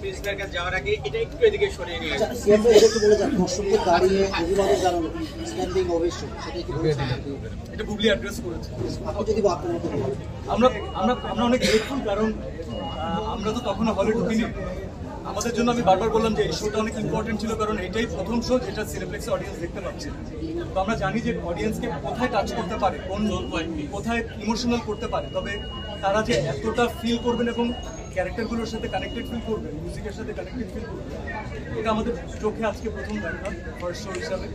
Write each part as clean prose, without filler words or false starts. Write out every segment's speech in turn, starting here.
প্রিন্সিপালের কাছে যাওয়ার আগে এটা একটু এদিকে সরিয়ে নিয়ে আসুন। সিএমও এটা কি বলে যান দর্শকদের দাঁড়িয়ে অভিবাদন জানানো স্ট্যান্ডিং ওভেশন সেটা কি বলেছেন? এটা বুবলি অ্যাড্রেস করেছে। আপনি যদি আপনার মতো বলেন। আমরা আমরা আমরা অনেক গ্রেটফুল, কারণ আমরা তো তখনও হলে ঢুকিনি। আমাদের জন্য আমি বারবার বললাম যে এই শোটা অনেক ইম্পর্টেন্ট ছিল, কারণ এটাই প্রথম শো যেটা সিনেপ্লেক্সে অডিয়েন্স দেখতে পাচ্ছে। তো আমরা জানি যে অডিয়েন্সকে কোথায় টাচ করতে পারে, কোন কোথায় ইমোশনাল করতে পারে, তবে তারা যে এতটা ফিল করবেন এবং ক্যারেক্টারগুলোর সাথে কানেক্টেড ফিল করবেন, মিউজিকের সাথে কানেক্টেড ফিল করবেন, এটা আমাদের চোখে আজকে প্রথম দেখা ফার্স্ট শো হিসাবে।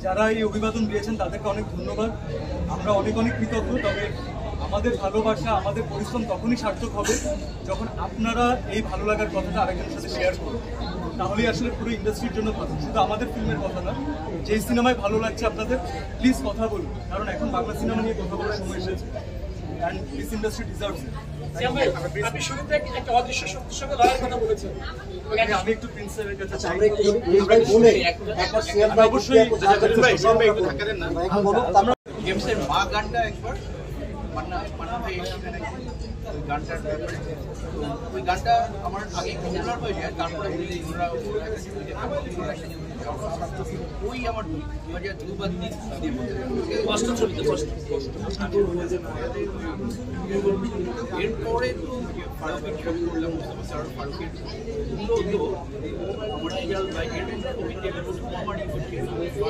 যারা এই অভিবাদন দিয়েছেন তাদেরকে অনেক ধন্যবাদ, আমরা অনেক অনেক কৃতজ্ঞ। তবে আমাদের ভালোবাসা, আমাদের পরিশ্রম তখনই সার্থক হবে যখন আপনারা এই ভালো লাগার কথাটা আরেকজনের সাথে শেয়ার করবেন, তাহলেই আসলে পুরো ইন্ডাস্ট্রির জন্য ভালো, শুধু আমাদের ফিল্মের কথা না। যেই সিনেমায় ভালো লাগছে আপনাদের, প্লিজ কথা বলুন, কারণ এখন বাংলা সিনেমা নিয়ে কথা বলার সময় এসেছে, অ্যান্ড দিস ইন্ডাস্ট্রি ডিজার্ভস ইট। আপনি শুরুতে একটা অদৃশ্য শক্তির সঙ্গে লড়াইয়ের কথা বলেছেন। আমি একটু প্রিন্সিপালের কাছে চাই। আমরা একটু ভাই বলে একবার সিএম ভাই অবশ্যই একটু ধাক্কা দেন না। এখন বলুন আমরা গেমসের মা গানটা একবার মান্না ভাই এখানে ওই গানটার ব্যাপারে, ওই গানটা আমার আগে পপুলার হয়ে যায়, তারপরে ওই আমার 2002 বা 2003 কষ্ট চলিত কষ্ট। এরপরে তো ফারুকের ছবি করলাম, মুস্তফা স্যার ফারুকের আমার